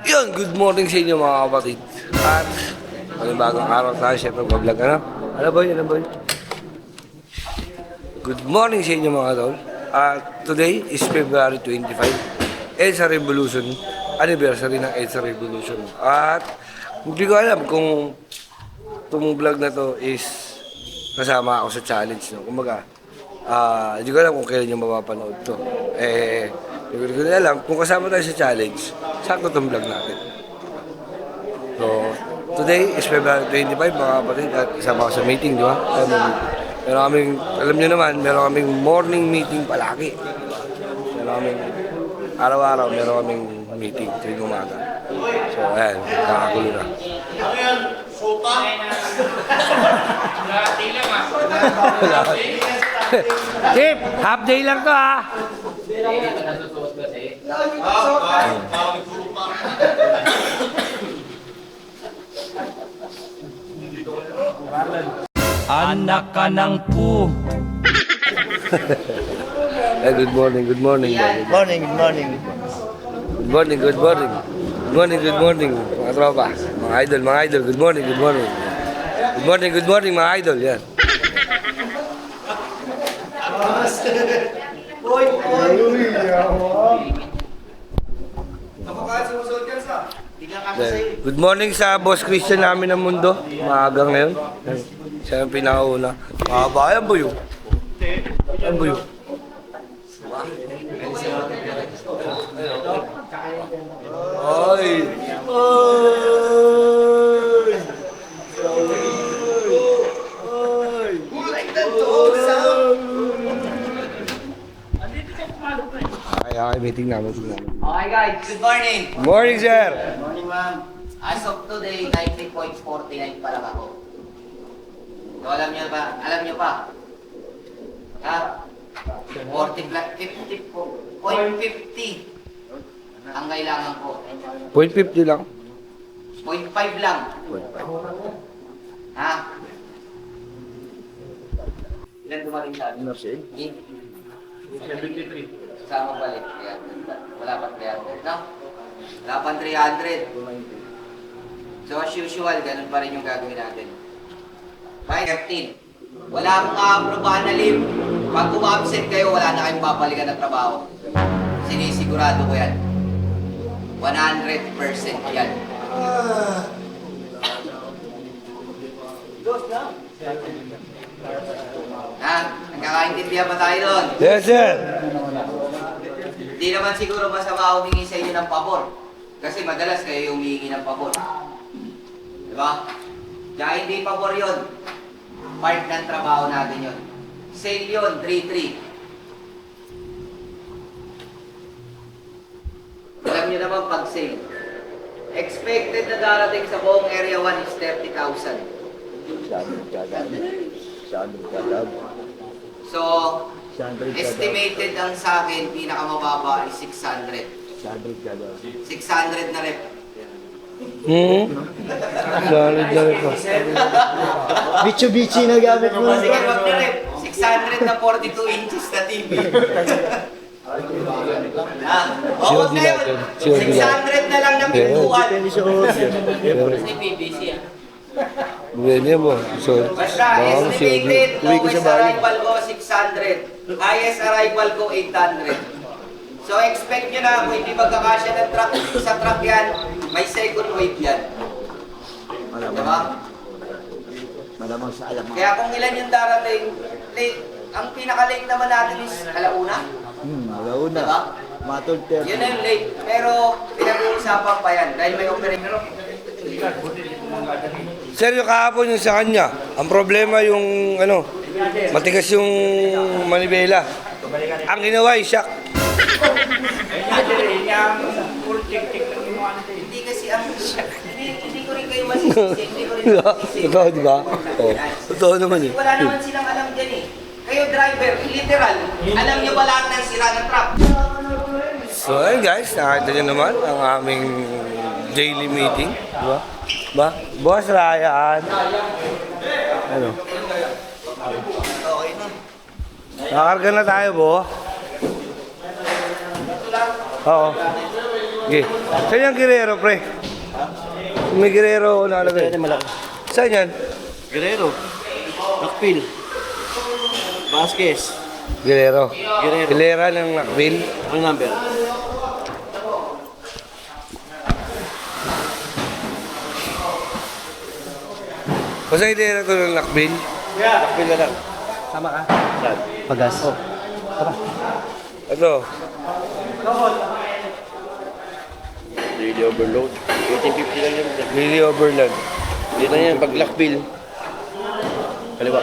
Yun, good morning sa inyo mga kapatid. At bagong araw tayo, syempre mag-vlog ano? Ano ba yun? Good morning sa inyo mga tol. At today is February 25, EDSA Revolution, anniversary ng EDSA Revolution. At hindi ko alam kung itong vlog na to is kasama ako sa challenge. No? Kumbaga, hindi ko alam kung kailan yung mapapanood to. Hindi ko alam kung kasama tayo sa challenge, sakto itong vlog natin. So, today is February 25, mga kapatid, at kasama ako sa meeting, di ba? Meron kaming, alam nyo naman, meron kaming morning meeting palagi. Meron kaming, araw-araw, meron kaming meeting tuwing umaga. So, ayan, nakakulo na. Suta? Lahat lang Chip, half day lang to ha. Anak ka ng pu. Good morning, good morning. Good morning, good morning. Good morning, good morning. Good morning, good morning, mga tropa. Mga idol, good morning, good morning. Good morning, good morning, mga idol, yan. Good morning sa boss Christian namin ng mundo. Maaga ngayon. Siya yung pinakauna. Mahaba, yan ba yun? Yan ba yun? Ay! Ay, meeting namin. Okay guys, good morning. Good morning, sir! Good morning ma'am. As of today, 90.49 pa lang ako. So, alam niyo pa? Ha? 40 plus 50 po. 0.50 ang kailangan ko. 0.50 lang. 0.5 lang. Ha? Ilan dumating sa atin? 73. Sama balik. Wala pa 300, no? Wala pa 300. So as usual, ganun pa rin yung gagawin natin. 15. Wala akong a-aprobahan na leave. Pag umabsent kayo, wala na kayong babalikan ng trabaho. Sinisigurado ko yan. 100% yan. Ha? Nagkakaintindihan ba tayo doon? Yes, sir! Hindi naman siguro masama humingi sa inyo ng pabor. Kasi madalas kayo yung humingi ng pabor. Diba? Kaya hindi pabor yun. Part ng trabaho natin yun. Sale yun, 3-3. Alam nyo naman pag sale. Expected na darating sa buong area 1 is 30,000. So, estimated ang sa akin, pinakamababa ay 600. 600 na rep. Solid na rin po. Bicho-bichi na gamit mo. Sige, wag na rep. 600 na 42 inches na TV. Wag na yun. 600 na lang na pintuan. Kasi PVC yan. Bili mo. So, Basta, estimated lowest arrival ko 600. Highest arrival ko 800. So expect nyo na kung hindi magkakasya ng truck, sa truck yan, may second wave yan. Diba? Malamang sa alam. Kaya kung ilan yung darating, late, ang pinaka-late naman natin is alauna. Alauna. Diba? Matol 30. Yun ang late. Pero pinag-uusapan pa yan dahil may operation. sir, yung kahapon yung sa kanya, ang problema yung, matigas yung manibela. Ang ginawa yung shock. Hindi kasi ang hindi ko rin kayo masisisi. Hindi ko rin masisisi. Totoo, di ba? Oo. Totoo naman eh. Wala naman silang alam dyan eh. Kayo driver, literal, alam nyo ba lahat ng sira ng truck? So ayun guys, nakita nyo naman ang aming daily meeting. Di ba? Ba? Boss Ryan. Ano? Nakakarga na tayo, bo. Oo. Okay. Saan yung Guerrero, pre? May Guerrero nakalagay. malaki. Saan yan? Guerrero. Rockville. Vasquez. Guerrero. Guerrero. Hilera ng Nakville. Ang number? Basta hilera ko ng Nakville. Nakville na lang. Sama ka? Pagas. Oh. Ito. Really overload. 1850 lang yun. Lily Overland. Dito na yan. Pag Lockville. Kaliwa.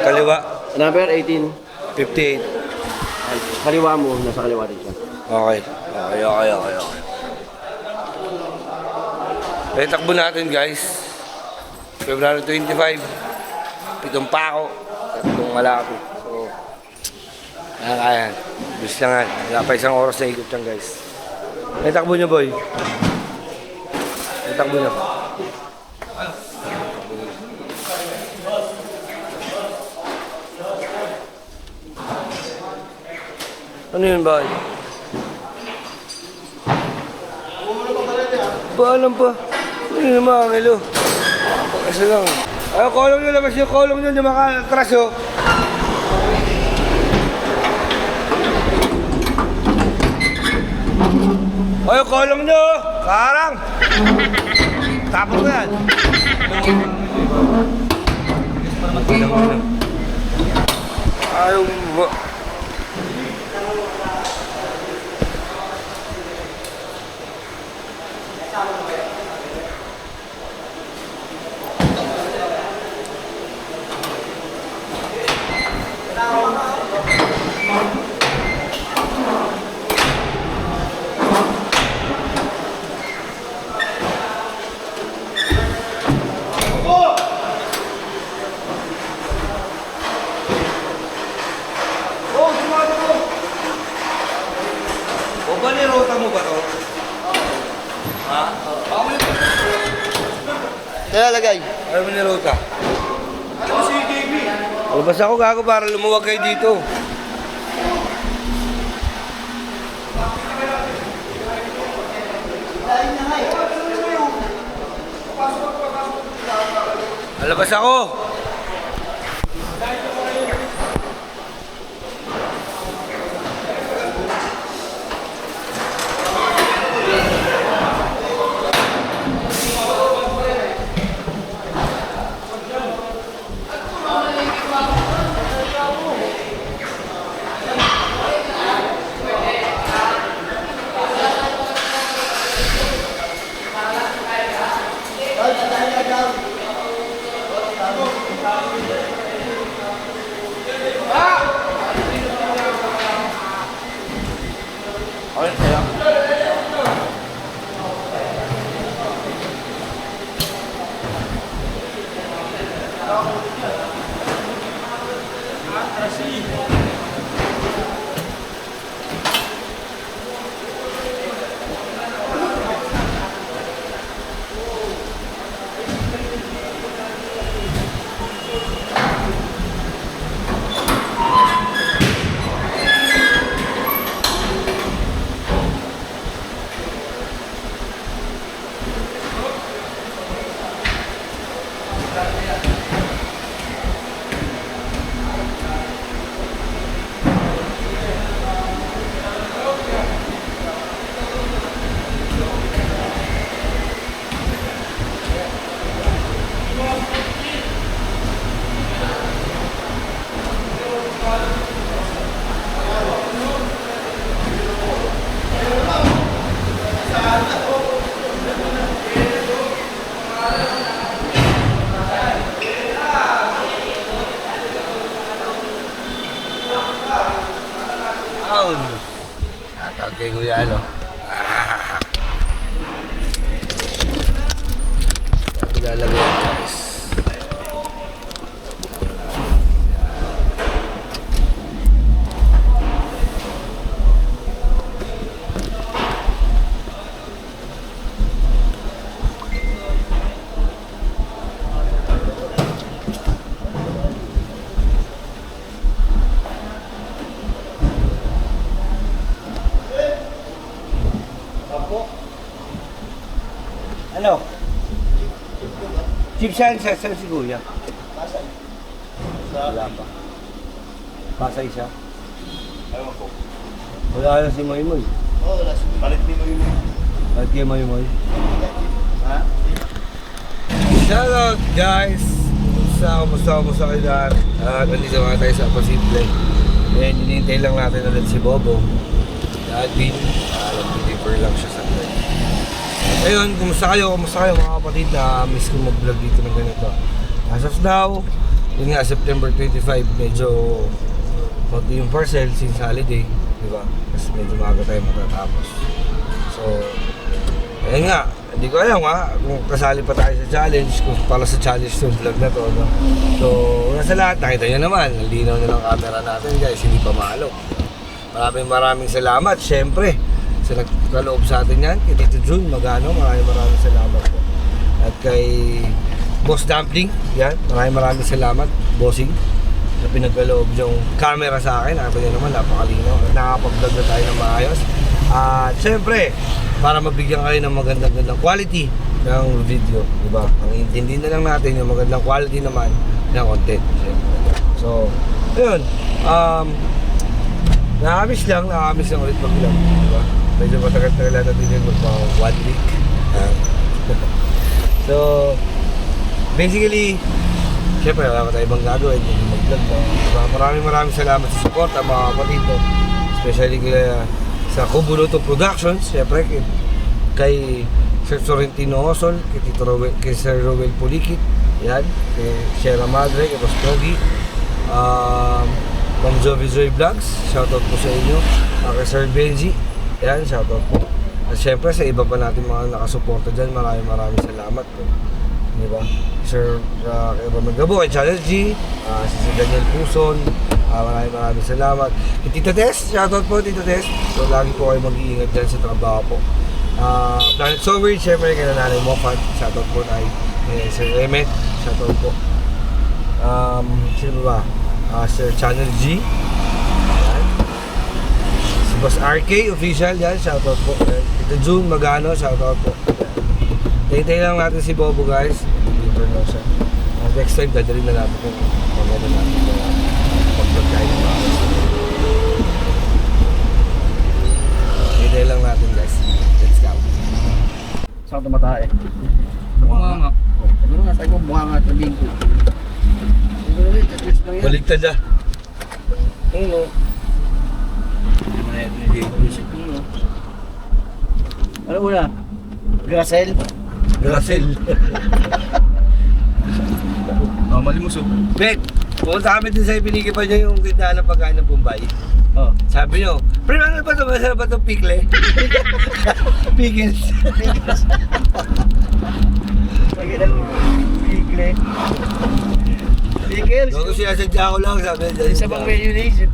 Kaliwa. Number 18. 58. Kaliwa mo. Nasa kaliwa rin siya. Okay. Okay. Eh, takbo natin guys. February 25. Pitong pako. Tatlong malaki. So, kaya. Bis lang yan. Wala pa isang oras na ikot yan guys. Eh, takbo nyo boy. Eh, takbo nyo. Ano yun boy? Paalam pa. Ano yun mga angelo? Kasi lang. Ay, kolong nyo labas yung kolong nyo. Hindi makatras oh. Ay, kolong nyo! Karang! Tapos ko yan. Ayaw mo. O ba nirota mo ba to? Ha? Nilalagay. Ano mo nirota? Labas ako gago para lumuwag kayo dito. Labas ako! Down. Tawag kay Kuya ano. Ilalagay yan guys. Saan si Kuya? Wala pa. Pasay siya? Ewan ko. Wala na si Moymoy. Oo, wala siya. Palit ni Moy Moy. At kay Moymoy. Ha? Shoutout guys! Kumusta kayo lahat? Nandito nga tayo sa Pasible. And hinihintay lang natin ulit si Bobo. Si Alvin. Nag-deliver lang siya sa akin. Ayun, kumusta kayo mga kapatid na miss ko mag-vlog dito ng ganito. As of now, yun nga, September 25, medyo konti yung parcel since holiday, di ba? Kasi medyo maaga tayo matatapos. So, ayun nga, hindi ko alam kung kasali pa tayo sa challenge, kung para sa challenge yung vlog na to, no? So, una sa lahat, nakita nyo naman, ang linaw na ng camera natin guys, hindi pa maalok. Maraming salamat, syempre, sa nagkaloob sa atin yan, kay Tito Jun, maraming salamat po. At kay Boss Dumpling, yan, maraming salamat, bossing, na pinagkaloob yung camera sa akin. Nakita nyo naman, napakalinaw. Nakakapag-vlog na tayo ng maayos. At syempre, para mabigyan kayo ng magandang quality ng video, di ba? Ang intindi na lang natin yung magandang quality naman ng content, syempre. So, ayun, nakamiss lang ulit mag-vlog, di ba? Medyo matagal-tagal natin din mag 1 week. So, basically, syempre wala pa tayo ibang gagawin, hindi mag-vlog na. Diba? Maraming salamat sa support mga kapatid ko. Especially sa Kubuloto Productions, syempre kay Sir Sorrentino Osol, kay Tito Rowel, kay Sir Rowel Pulikit, yan, kay Sierra Madre, kay Boss Togi, Ma'am Jovi Joy Vlogs, shoutout po sa inyo, kay Sir Benji, yan, shoutout po. At syempre sa iba pa natin mga nakasuporta dyan, maraming salamat po. Di ba? Sir kay Roman Gabo, kay Channel G, si Sir Daniel Puson, maraming salamat. Kay Tito Tess, shoutout po Tito Tess. So lagi po kayo mag-iingat dyan sa trabaho po. Planet Sovereign, syempre kay Nanay Mofat, shoutout po tayo. Sir Emet, shoutout po. Sino ba? Sir Channel G. Ayan. Si Boss RK, official yan, shoutout po. Tito June Magano, shoutout po. Hintay lang natin si Bobo guys. Deliver lang siya. Next time, dadalhin na natin kung pagkano natin pagpagkain ng mga hintay lang natin guys. Let's go. Saan tumatae? Bunganga. Ano nga sa'yo mo bunganga at sabihin ko? Baligtad siya. Ano? Ano una? Grasel? Russell. Malimuso. Bet, pumunta kami din sa ipinigipan niya yung tindahan ng pagkain ng Bombay. Oh. Sabi niyo, pero ano ba ito? Masarap ba itong pikle? Pickles. Lagi ng pikle. Pickles? Kung sinasadya ko lang, sabi niya. Isa bang mayonnaise?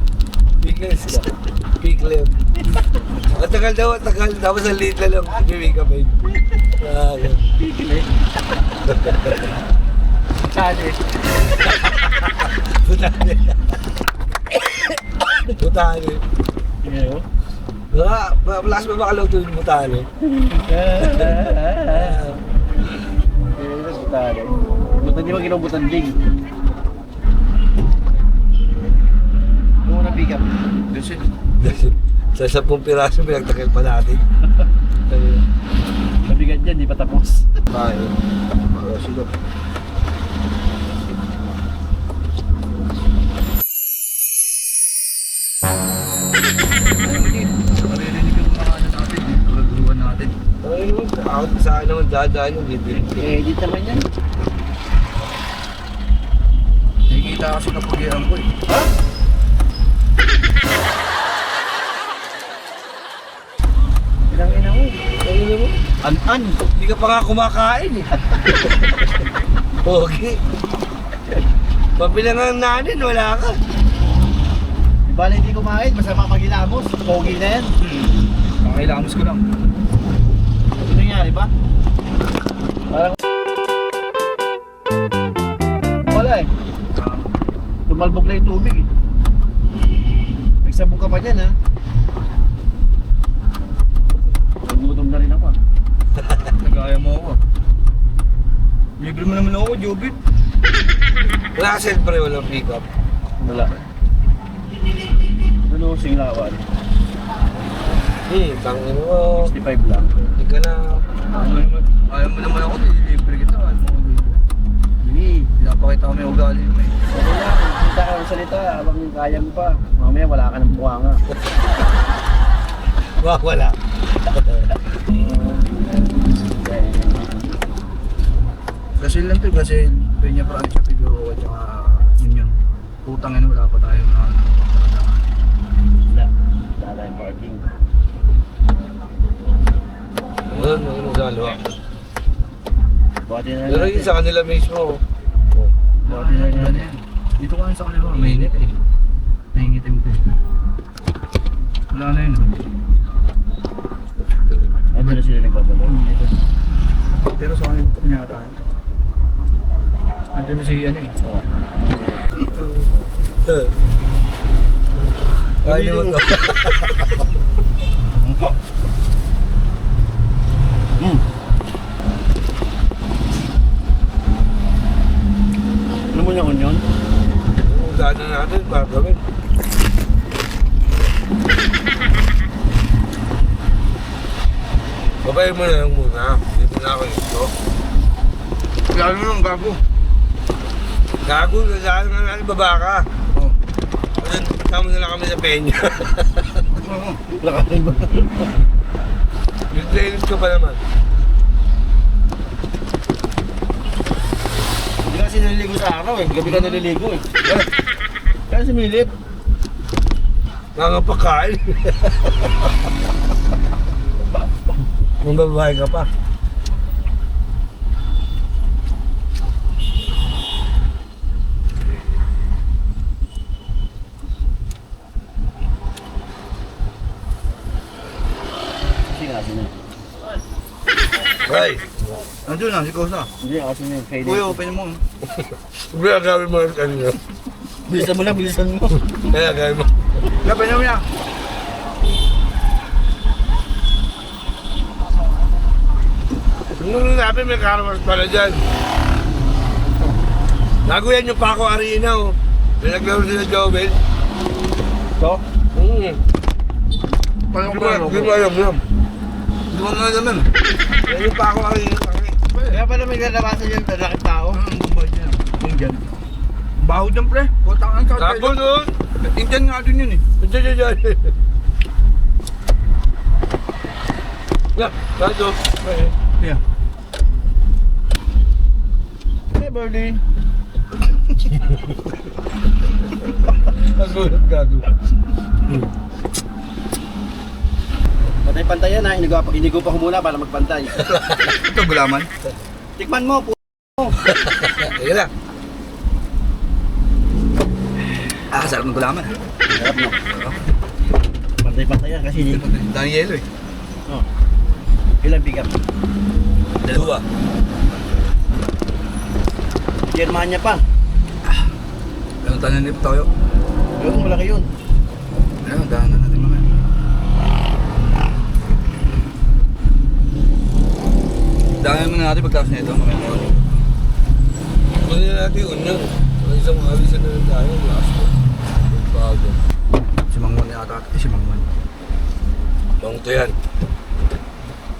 Pickles. Pikle. Matagal daw, matagal. Tapos ang liit na lang. Bibig kami. Pikle. Chane. Butane. Butane. Ngayon? Plus pa makalaw ito yung butane. Butane. Butan di ba ginubutan ding? Ano mo na pick up? Sa 10 piraso, pinagtakil pa natin. Mabigat yan, di pa tapos. Bahay. Silo. Ako sa akin naman dadaan yung bibili. Edit naman yan. Nakikita kasi kapugian ko eh. Ha? Pinangina mo. Ano mo? An-an. Hindi ka pa nga kumakain eh. Okay. Pabilangan nanin, wala ka. Bala hindi kumain, masama maghilamos. Pogi na yan. Pakilamos ko lang. Ano nangyari ba? Parang... Wala eh. Tumalbog na yung tubig eh. Nagsabog ka pa dyan ha. Nagutom na rin ako ah. Nagaya mo ako. Libre mo naman ako, Jobit. Wala kasi pre, walang pick up. Wala. Ano singlawan? Tangin mo. 65 lang. Hindi ka na. Ayaw mo naman ako, libre kita. Ayaw mo ako libre. Hindi. Pinapakita ko may ugali mo eh. Okay lang. Kita ka ng salita habang kaya mo pa. Mamaya wala ka ng buwanga. Wala. Gasil lang to, gasil. Peña Francia, Figueroa, tsaka Union. Putang ina, wala pa tayo na Wala. Wala tayong parking. Ano sa kaliwa. Buhatin na Pero natin. yun sa kanila mismo. Bakit na yan? Dito ka sa kanila, mainit eh. Naingitim ko eh. Wala na yun. Ay, doon na sila nagbabalo. Pero sa kanila ito niya tayo. Nandiyan na si ano eh. Kaya mo to. Ano mo yung onion? Daan na natin, para gawin. Babayin mo na lang muna. Hindi mo na ako ito. Lalo nung gago. Gago, saan nga natin baba ka. Oh. Tama na lang kami sa penya. Lakarin ba? Yung trailers ko pa naman. Hindi kasi naliligo sa araw eh. Gabi ka naliligo eh. Kaya sumilip. Nakakapakain. Kung babae ka pa. Kasi nga sino. Ay, Nandiyon na, si Kosa. Hindi kasi sino yung kainin. Kuya, open mo. kaya gawin mo ang kanina. Bilisan mo na, bilisan mo. Kaya gawin mo. Open mo niya. Nung natin may karawas pala dyan. Naguyan yung Paco Arena oh. Pinaglaro sila Jovel. So? Paano Di ko ba alam yan? Hindi mo na naman. Yan yung Paco Arena. Kaya pala may ganabasan yung lalakit tao. Ang bumbay niya. Yung dyan. Baho dyan pre. Putang ang kakay. Tapo doon. Indian nga dun yun eh. Diyan. Yeah, tato. Yeah. Hey, Birdie. Nasulat gago. Pantay-pantay yan ha. Inigo pa ko muna para magpantay. Ito gulaman. Tikman mo, po. Sige na. Sarap ng gulaman. Sarap no. Pantay-pantay yan kasi Dahil yelo eh. oh. Ilang pick up? Dalawa. Germania pa. Anong tanan nito tayo? Yun, malaki yun. Ayun, daanan natin mga. Daanan muna natin pagkatapos nito. Mamaya. Kunin na natin yun yun. Isang awisan na lang tayo. Last one. Bago. Si Mangwan yata. Si Mangwan. Bang to yan.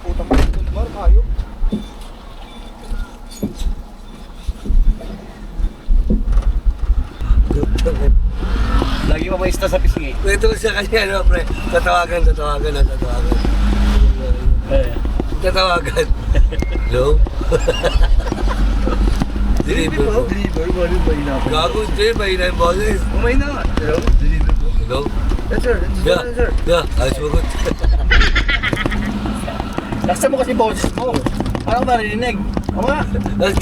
Putang ito naman kayo. Lagi pa may ista sa pisngi. Ito sa kanya, no, pre. Tatawagan. Eh. Tatawagan. Hello? Deliver po. Deliver. Wala ba inapin? Gago, ito yun. Mahina yung boses. Umay na nga. Hello? Deliver po. Hello? Yes sir. Yeah. Yes sir. Yeah. Ayos mo good. Laksa mo kasi boses mo. Parang marinig. O nga. Tapos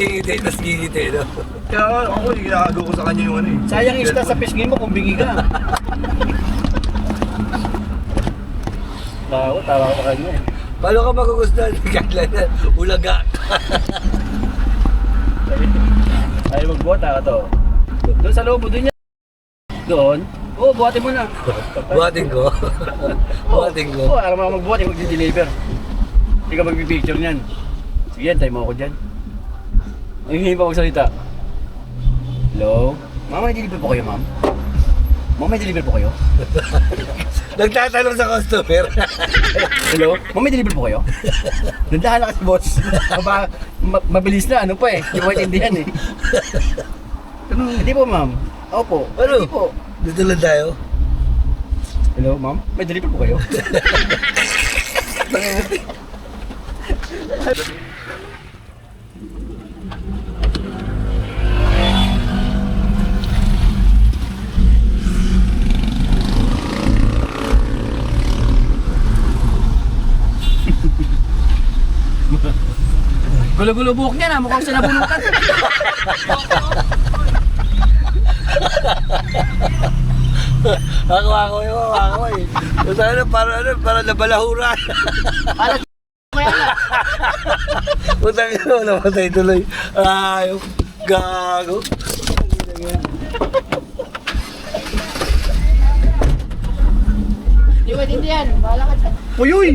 gigiti, no? Kaya ako, ginagawa ko sa kanya yung ano eh. Sayang ista sa pisngi mo kung bingi ka. Tawa ko kanya eh. Paano ka magugustuhan? Kailan na, ulaga. Ay, magbuhat ka to. Doon sa loob, doon yan. Doon? Oo, buhatin mo na. Buhatin ko. Oo, alam mo magbuhat, mag-deliver. Hindi ka mag-picture niyan. Sige, tayo mo ako dyan. Ang hindi pa magsalita. Hello? Ma'am, may deliver po kayo, ma'am? Ma'am, may deliver po kayo? Nagtatanong sa customer. Hello? Ma'am, may deliver po kayo? Nandahan na kasi, boss. Mabilis na, ano pa eh. Hindi ko maintindihan eh. Hindi po, ma'am. Opo. Ano? Hindi po. Dito lang tayo. Hello, ma'am? May deliver po kayo? Gulo-gulo buhok niya na, mukhang sinabunutan. Ako eh. Sana para nabalahura. Utang ina, namatay tuloy. Ayaw, gago. Hindi maintindihan. Bahala ka dyan. Uyuy!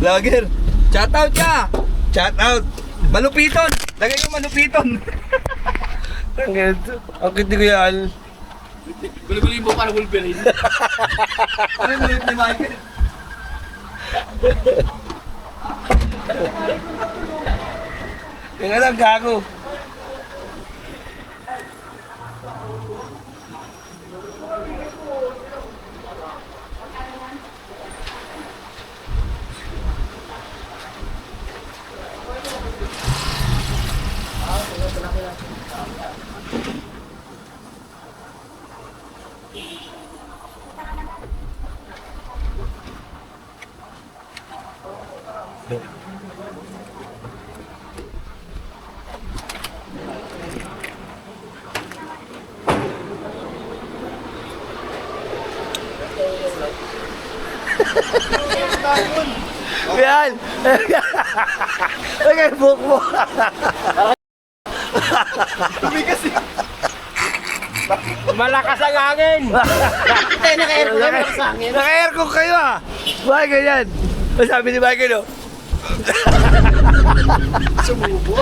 Vlogger, shout out ka! Shout out! Malupiton! Lagay ko malupiton! Ang ganito. Ang kiti ko yan. Gulo-gulo yung buhok ka ng Wolverine. Ano yung malit ni Michael? Yung alam, gago. Yan! Lagay buhok mo! Malakas ang hangin! Tayo naka-aircon na meron sa hangin. Naka-aircon kayo ah! Bakit ganyan? Ang sabi ni Michael oh. Sumubo?